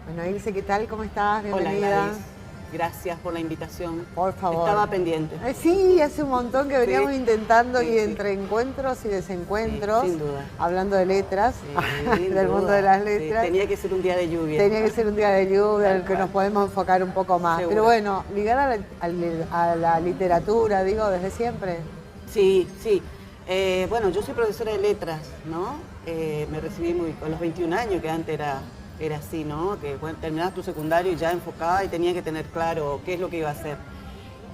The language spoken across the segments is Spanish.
Bueno, Ilse, ¿qué tal? ¿Cómo estás? Hola, Bienvenida. Gladys. Gracias por la invitación. Por favor. Estaba pendiente. Sí, hace un montón que veníamos intentando y sí. entre encuentros y desencuentros, Sí, sin duda. hablando de letras, Sin del duda. mundo de las letras. Sí, tenía que ser un día de lluvia. Tenía que ser un día de lluvia en el que nos podemos enfocar un poco más. Seguro. Pero bueno, ligada a la literatura, digo, desde siempre. Sí, sí. Bueno, yo soy profesora de letras, ¿no? Me recibí con los 21 años, que antes era así, ¿no? Que bueno, terminabas tu secundario y ya enfocada y tenía que tener claro qué es lo que iba a hacer.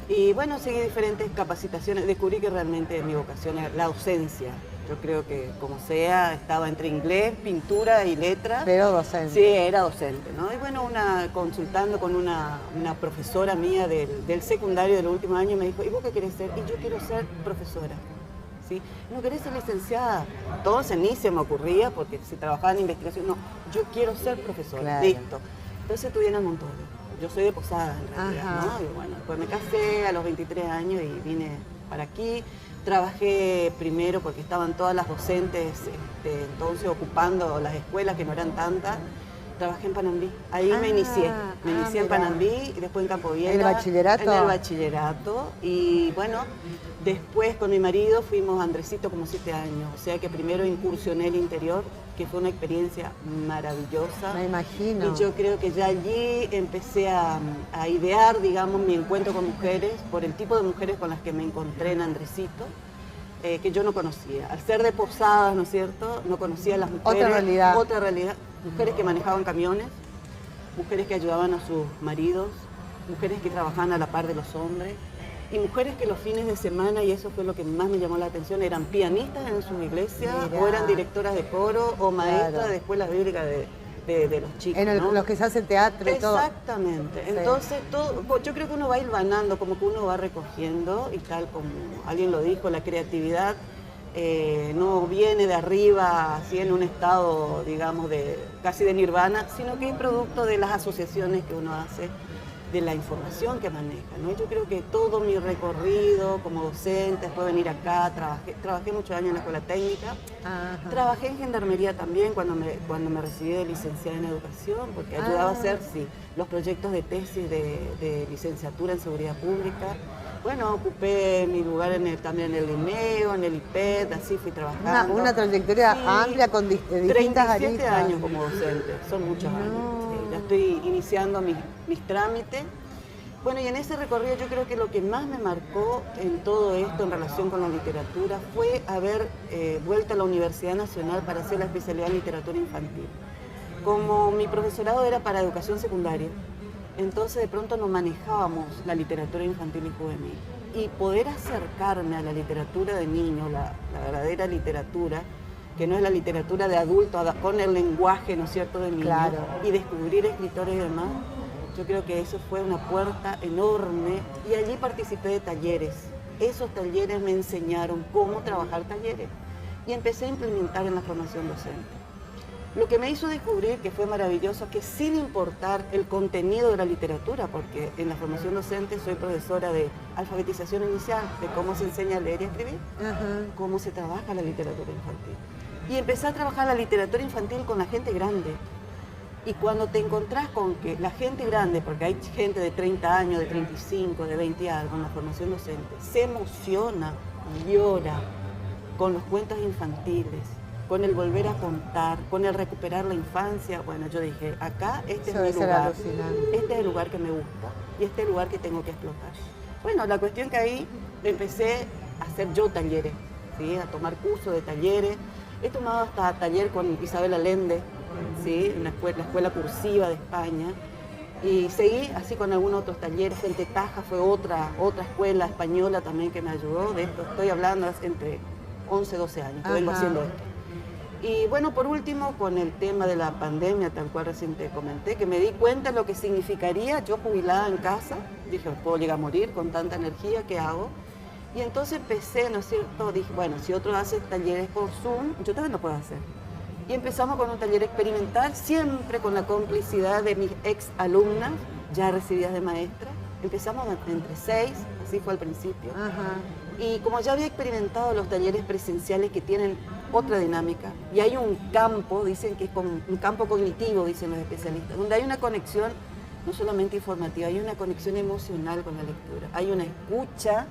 Y bueno, seguí diferentes capacitaciones, descubrí que realmente mi vocación era la docencia. Yo creo que como sea, estaba entre inglés, pintura y letras. Pero docente. Sí, era docente, ¿no? Y bueno, consultando con una profesora mía del secundario del último año, me dijo, ¿y vos qué querés ser? Y yo quiero ser profesora. ¿Sí? ¿No querés ser licenciada? Entonces ni se me ocurría, porque si trabajaba en investigación, no, yo quiero ser profesora, claro. Listo. Entonces estudié en el Montoya. Yo soy de Posada en realidad, Ajá. ¿no? Y bueno, después me casé a los 23 años y vine para aquí. Trabajé primero porque estaban todas las docentes entonces ocupando las escuelas, que no eran tantas. Trabajé en Panambí, ahí me inicié en Panambí y después en Campoviela. ¿En el bachillerato? En el bachillerato y bueno, después con mi marido fuimos a Andresito como 7 años, o sea que primero incursioné el interior, que fue una experiencia maravillosa. Me imagino. Y yo creo que ya allí empecé a idear, digamos, mi encuentro con mujeres, por el tipo de mujeres con las que me encontré en Andresito. Que yo no conocía. Al ser de Posadas, ¿no es cierto? No conocía a las mujeres. Otra realidad. Mujeres que manejaban camiones, mujeres que ayudaban a sus maridos, mujeres que trabajaban a la par de los hombres, y mujeres que los fines de semana, y eso fue lo que más me llamó la atención, eran pianistas en sus iglesias, o eran directoras de coro, o maestras de escuelas bíblicas de los chicos, ¿no? Los que se hacen teatro y todo. Exactamente. Sí. Entonces, yo creo que uno va hilvanando, como que uno va recogiendo, y tal como alguien lo dijo, la creatividad no viene de arriba, así en un estado, digamos, casi de nirvana, sino que es producto de las asociaciones que uno hace, de la información que maneja, ¿no? Yo creo que todo mi recorrido como docente, después de venir acá, trabajé muchos años en la escuela técnica. Ajá. Trabajé en gendarmería también cuando me recibí de licenciada en educación, porque ayudaba a hacer los proyectos de tesis de licenciatura en seguridad pública. Bueno, ocupé mi lugar también en el INEO, en el IPED, así fui trabajando. Una trayectoria amplia con distintas aristas. 37 años como docente, son muchos años. Sí, ya estoy iniciando mis trámites. Bueno, y en ese recorrido yo creo que lo que más me marcó en todo esto en relación con la literatura fue haber vuelto a la Universidad Nacional para hacer la especialidad en literatura infantil. Como mi profesorado era para educación secundaria, entonces de pronto no manejábamos la literatura infantil y juvenil. Y poder acercarme a la literatura de niños, la verdadera literatura, que no es la literatura de adultos, con el lenguaje, ¿no es cierto?, de niños, claro, y descubrir escritores y demás, yo creo que eso fue una puerta enorme. Y allí participé de talleres. Esos talleres me enseñaron cómo trabajar talleres y empecé a implementar en la formación docente. Lo que me hizo descubrir, que fue maravilloso, que sin importar el contenido de la literatura, porque en la formación docente soy profesora de alfabetización inicial, de cómo se enseña a leer y escribir, cómo se trabaja la literatura infantil. Y empecé a trabajar la literatura infantil con la gente grande. Y cuando te encontrás con que la gente grande, porque hay gente de 30 años, de 35, de 20 algo en la formación docente, se emociona, llora con los cuentos infantiles, con el volver a contar, con el recuperar la infancia, bueno, yo dije, acá este es mi lugar, este es el lugar que me gusta y este es el lugar que tengo que explotar. Bueno, la cuestión que ahí empecé a hacer yo talleres, ¿sí? A tomar cursos de talleres. He tomado hasta taller con Isabel Allende, ¿sí? La escuela cursiva de España, y seguí así con algunos otros talleres. Gente Taja fue otra escuela española también que me ayudó. De esto estoy hablando hace entre 11, 12 años que vengo haciendo esto. Y bueno, por último, con el tema de la pandemia, tal cual recién te comenté, que me di cuenta de lo que significaría yo jubilada en casa. Dije, puedo llegar a morir con tanta energía, ¿qué hago? Y entonces empecé, ¿no es cierto? Dije, bueno, si otro hace talleres por Zoom, yo también lo puedo hacer. Y empezamos con un taller experimental, siempre con la complicidad de mis ex alumnas, ya recibidas de maestra. Empezamos entre 6, así fue al principio. Y como ya había experimentado los talleres presenciales que tienen otra dinámica. Y hay un campo, dicen que es un campo cognitivo, dicen los especialistas, donde hay una conexión no solamente informativa, hay una conexión emocional con la lectura. Hay una escucha,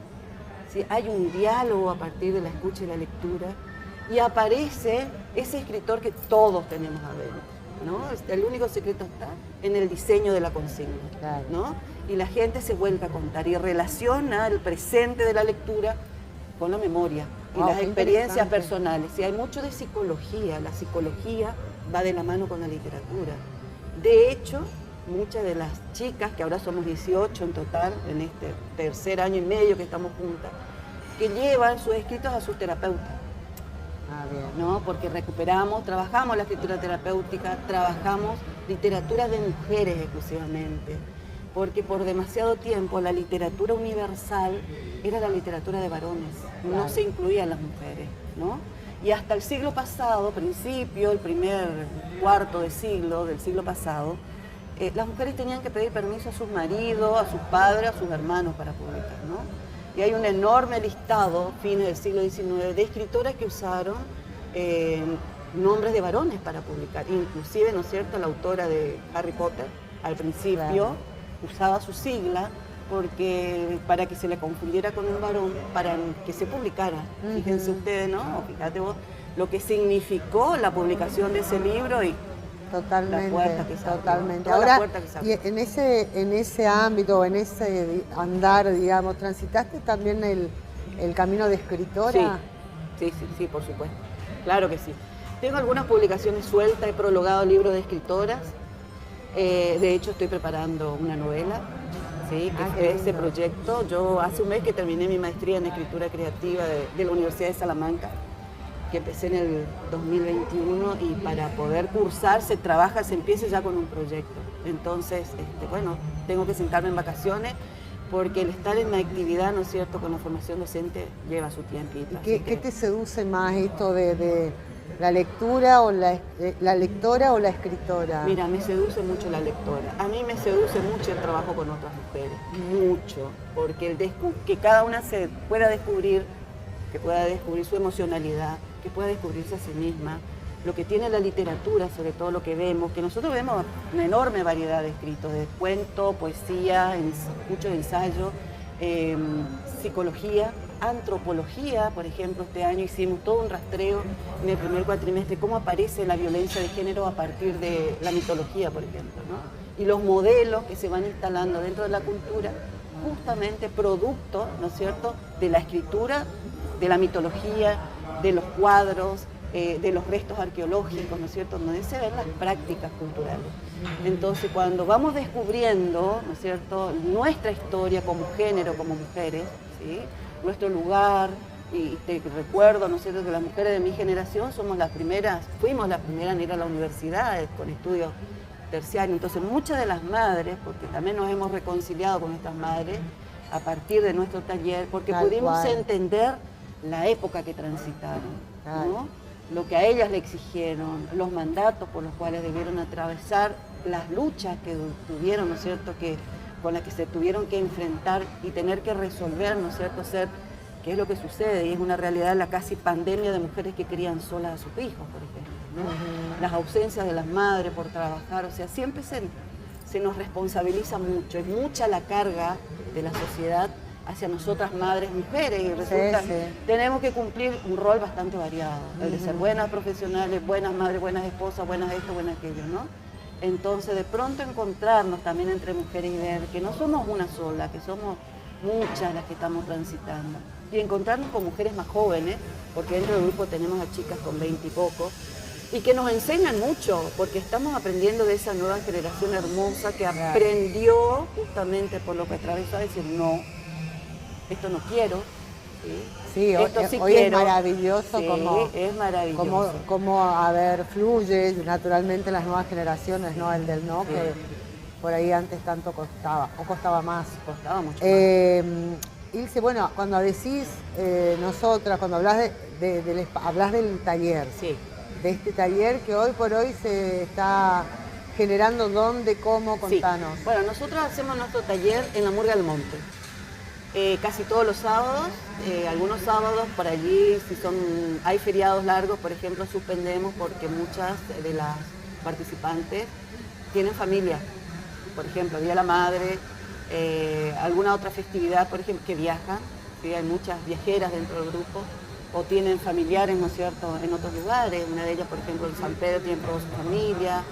¿sí? Hay un diálogo a partir de la escucha y la lectura, y aparece ese escritor que todos tenemos adentro, ¿no? El único secreto está en el diseño de la consigna, Claro. ¿no? Y la gente se vuelve a contar y relaciona el presente de la lectura con la memoria y Wow, las qué experiencias interesante. personales. Y hay mucho de psicología, la psicología va de la mano con la literatura. De hecho, muchas de las chicas, que ahora somos 18 en total, en este tercer año y medio que estamos juntas, que llevan sus escritos a sus terapeutas, Ah, bien. ¿no? Porque trabajamos la escritura terapéutica, trabajamos literatura de mujeres exclusivamente, porque por demasiado tiempo la literatura universal era la literatura de varones, no Claro. se incluían las mujeres, ¿no? Y hasta el siglo pasado, el primer cuarto de siglo del siglo pasado, las mujeres tenían que pedir permiso a sus maridos, a sus padres, a sus hermanos para publicar, ¿no? Y hay un enorme listado, fines del siglo XIX, de escritoras que usaron nombres de varones para publicar. Inclusive, ¿no es cierto?, la autora de Harry Potter, al principio, Claro. usaba su sigla para que se le confundiera con un varón, para que se publicara. Fíjense ustedes, ¿no? Fíjate vos lo que significó la publicación de ese libro y Totalmente, la puerta que se abrió, totalmente. toda la Ahora, puerta que se abrió. y en ese ámbito, en ese andar, digamos, ¿transitaste también el camino de escritora? Sí, por supuesto. Claro que sí. Tengo algunas publicaciones sueltas, he prologado libros de escritoras. De hecho, estoy preparando una novela, ¿sí? Que Qué es ese lindo. proyecto. Yo hace un mes que terminé mi maestría en escritura creativa de la Universidad de Salamanca, que empecé en el 2021, y para poder cursar se empieza ya con un proyecto. Entonces, bueno, tengo que sentarme en vacaciones porque el estar en la actividad, ¿no es cierto?, con la formación docente lleva su tiempito. así ¿Qué que- te seduce más, esto de la lectura o la lectora o la escritora? Mira, me seduce mucho la lectora. A mí me seduce mucho el trabajo con otras mujeres, mucho, porque que cada una se pueda descubrir, que pueda descubrir su emocionalidad, que pueda descubrirse a sí misma, lo que tiene la literatura, sobre todo lo que vemos, que nosotros vemos una enorme variedad de escritos, de cuento, poesía, mucho ensayo, psicología, antropología. Por ejemplo, este año hicimos todo un rastreo en el primer cuatrimestre, cómo aparece la violencia de género a partir de la mitología, por ejemplo, ¿no? Y los modelos que se van instalando dentro de la cultura, justamente producto, ¿no es cierto?, de la escritura, de la mitología, de los cuadros, de los restos arqueológicos, ¿no es cierto?, donde se ven las prácticas culturales. Entonces, cuando vamos descubriendo, ¿no es cierto?, nuestra historia como género, como mujeres, ¿sí?, nuestro lugar, y te recuerdo, ¿no es cierto?, que las mujeres de mi generación fuimos las primeras en ir a la universidad con estudios terciarios. Entonces, muchas de las madres, porque también nos hemos reconciliado con estas madres a partir de nuestro taller, porque Tal pudimos cual. entender la época que transitaron, Claro. ¿no?, lo que a ellas le exigieron, los mandatos por los cuales debieron atravesar, las luchas que tuvieron, ¿no es cierto?, con las que se tuvieron que enfrentar y tener que resolver, ¿no es cierto?, qué es lo que sucede, y es una realidad la casi pandemia de mujeres que crían solas a sus hijos, por ejemplo, ¿no? Las ausencias de las madres por trabajar, o sea, siempre se nos responsabiliza mucho, es mucha la carga de la sociedad hacia nosotras madres mujeres, y resulta sí. tenemos que cumplir un rol bastante variado, el de ser buenas profesionales, buenas madres, buenas esposas, buenas esto, buenas aquello, ¿no? Entonces, de pronto encontrarnos también entre mujeres y ver que no somos una sola, que somos muchas las que estamos transitando, y encontrarnos con mujeres más jóvenes, porque dentro del grupo tenemos a chicas con 20 y poco, y que nos enseñan mucho, porque estamos aprendiendo de esa nueva generación hermosa que aprendió justamente por lo que atravesó a decir no, esto no quiero, ¿sí? Sí, Esto sí hoy quiero. es maravilloso Sí, es maravilloso. como, a ver, fluye naturalmente las nuevas generaciones, ¿no? El del no, Sí. que por ahí antes tanto costaba, o costaba más. Costaba mucho más. Ilse, bueno, cuando decís nosotras, cuando hablas hablas del taller, Sí. de este taller que hoy por hoy se está generando, ¿dónde, cómo? Sí. Contanos. Bueno, nosotros hacemos nuestro taller en la Murga del Monte. Casi todos los sábados, algunos sábados por allí, si hay feriados largos, por ejemplo, suspendemos porque muchas de las participantes tienen familia, por ejemplo, Día de la Madre, alguna otra festividad, por ejemplo, que viajan, ¿sí? Hay muchas viajeras dentro del grupo, o tienen familiares, ¿no es cierto?, en otros lugares. Una de ellas, por ejemplo, en San Pedro tiene toda su familia,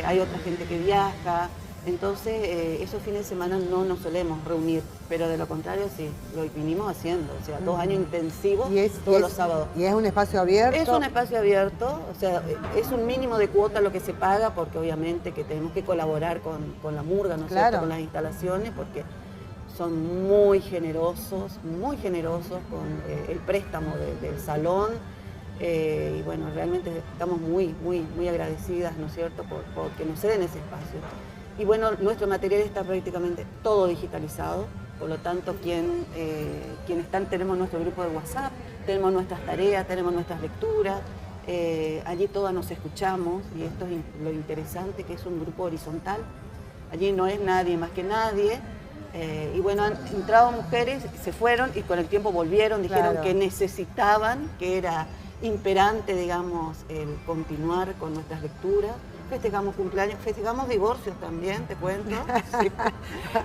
hay otra gente que viaja. Entonces, esos fines de semana no nos solemos reunir, pero de lo contrario sí, lo vinimos haciendo, o sea, 2 años intensivos todos los sábados. ¿Y es un espacio abierto? Es un espacio abierto, o sea, es un mínimo de cuota lo que se paga, porque obviamente que tenemos que colaborar con la murga, ¿no es cierto?, con las instalaciones, porque son muy generosos con el préstamo del salón. Y bueno, realmente estamos muy agradecidas, ¿no es cierto?, porque nos ceden ese espacio. Y bueno, nuestro material está prácticamente todo digitalizado, por lo tanto, tenemos nuestro grupo de WhatsApp, tenemos nuestras tareas, tenemos nuestras lecturas, allí todas nos escuchamos, y esto es lo interesante, que es un grupo horizontal, allí no es nadie más que nadie. Y bueno, han entrado mujeres, se fueron y con el tiempo volvieron, dijeron que necesitaban, que era imperante, digamos, el continuar con nuestras lecturas. Festejamos cumpleaños, festejamos divorcios también, te cuento. Sí.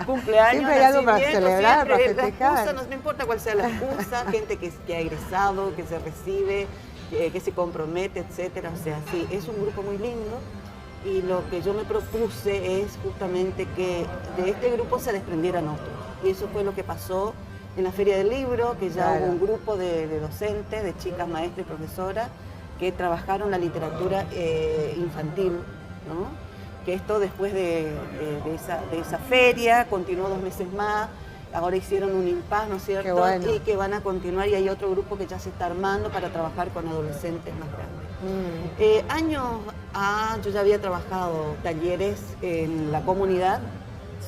Cumpleaños, siempre hay algo para celebrar, para festejar. No importa cuál sea la excusa, gente que ha egresado, que se recibe, que se compromete, etcétera. O sea, sí, es un grupo muy lindo. Y lo que yo me propuse es justamente que de este grupo se desprendieran otros. Y eso fue lo que pasó en la Feria del Libro, que ya hubo un grupo de docentes, de chicas, maestras y profesoras, que trabajaron la literatura infantil, ¿no? Que esto después de esa feria continuó 2 meses más. Ahora hicieron un impas, ¿no es cierto? Bueno. Y que van a continuar, y hay otro grupo que ya se está armando para trabajar con adolescentes más grandes. Yo ya había trabajado talleres en la comunidad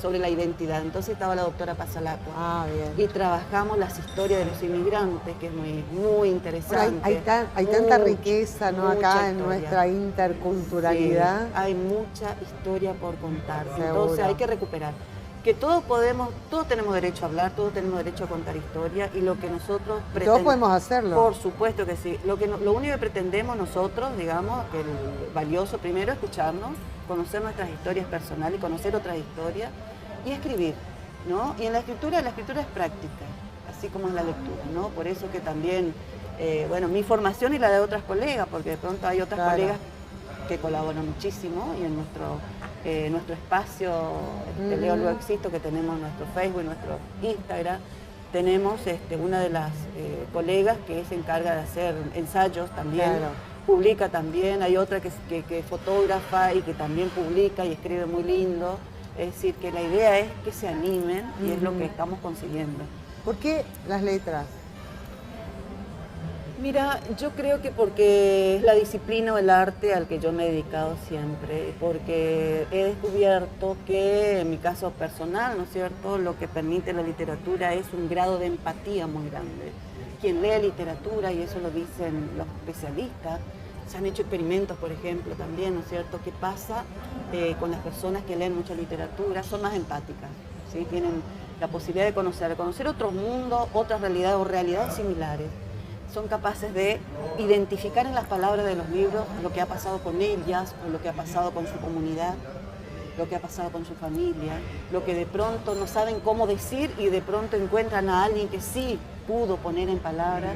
sobre la identidad, entonces estaba la doctora Pasalacqua. Y trabajamos las historias de los inmigrantes, que es muy interesante. Bueno, hay tanta riqueza, ¿no?, acá en nuestra interculturalidad. Sí, hay mucha historia por contar, entonces hay que recuperar. Que todos tenemos derecho a hablar, todos tenemos derecho a contar historia, y lo que nosotros pretendemos... Todos podemos hacerlo. Por supuesto que sí. Lo único que pretendemos nosotros, digamos, que el valioso primero es escucharnos, conocer nuestras historias personales, conocer otras historias y escribir, ¿no? Y en la escritura es práctica, así como es la lectura, ¿no? Por eso que también, bueno, mi formación y la de otras colegas, porque de pronto hay otras colegas que colaboran muchísimo, y en nuestro espacio, Leo Luego Existo, que tenemos nuestro Facebook, nuestro Instagram, tenemos una de las colegas que se encarga de hacer ensayos también, publica también, hay otra que es fotógrafa y que también publica y escribe muy lindo. Es decir, que la idea es que se animen, y es lo que estamos consiguiendo. ¿Por qué las letras? Mira, yo creo que porque es la disciplina o el arte al que yo me he dedicado siempre, porque he descubierto que, en mi caso personal, ¿no es cierto?, lo que permite la literatura es un grado de empatía muy grande. Quien lee literatura, y eso lo dicen los especialistas, se han hecho experimentos, por ejemplo, también, ¿no es cierto?, qué pasa con las personas que leen mucha literatura, son más empáticas, ¿sí? Tienen la posibilidad de conocer otros mundos, otras realidades o realidades similares. Son capaces de identificar en las palabras de los libros lo que ha pasado con ellas, o lo que ha pasado con su comunidad, lo que ha pasado con su familia, lo que de pronto no saben cómo decir, y de pronto encuentran a alguien que sí pudo poner en palabras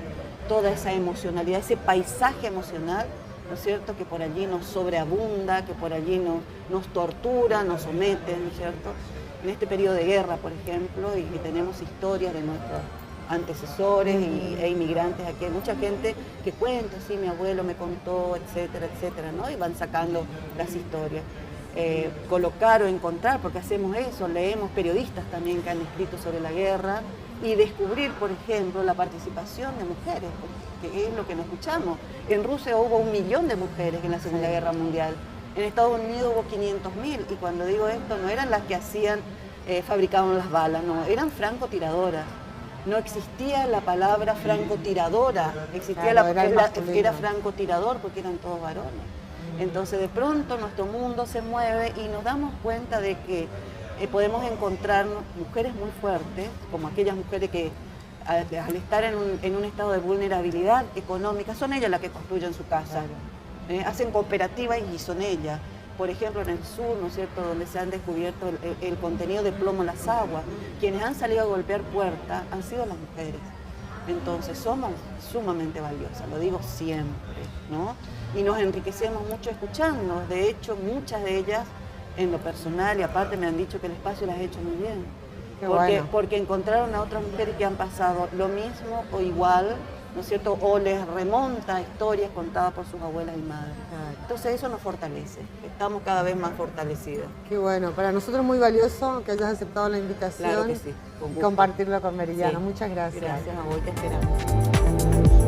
toda esa emocionalidad, ese paisaje emocional, ¿no es cierto?, que por allí nos sobreabunda, que por allí nos tortura, nos somete, ¿no es cierto?, en este periodo de guerra, por ejemplo, y que tenemos historias de nuestros antecesores e inmigrantes. Aquí hay mucha gente que cuenta, sí, mi abuelo me contó, etcétera, etcétera, ¿no? Y van sacando las historias. Colocar o encontrar, porque hacemos eso, leemos periodistas también que han escrito sobre la guerra, y descubrir, por ejemplo, la participación de mujeres, que es lo que no escuchamos. En Rusia hubo 1 millón de mujeres en la Segunda Guerra Mundial. En Estados Unidos hubo 500.000, y cuando digo esto, no eran las que fabricaban las balas, no, eran francotiradoras. No existía la palabra francotiradora, existía era francotirador, porque eran todos varones. Entonces de pronto nuestro mundo se mueve y nos damos cuenta de que podemos encontrar mujeres muy fuertes, como aquellas mujeres que al estar en un estado de vulnerabilidad económica, son ellas las que construyen su casa. Hacen cooperativa y son ellas. Por ejemplo, en el sur, ¿no es cierto?, donde se han descubierto el contenido de plomo en las aguas, quienes han salido a golpear puertas han sido las mujeres. Entonces somos sumamente valiosas, lo digo siempre, ¿no? Y nos enriquecemos mucho escuchando. De hecho, muchas de ellas, en lo personal y aparte, me han dicho que el espacio las ha hecho muy bien. Porque encontraron a otras mujeres que han pasado lo mismo o igual, ¿no es cierto? O les remonta historias contadas por sus abuelas y madres. Entonces eso nos fortalece, estamos cada vez más fortalecidas. Qué bueno, para nosotros muy valioso que hayas aceptado la invitación. Claro que sí, y compartirlo con Meridiano. Sí. Muchas gracias. Gracias a vos, te esperamos.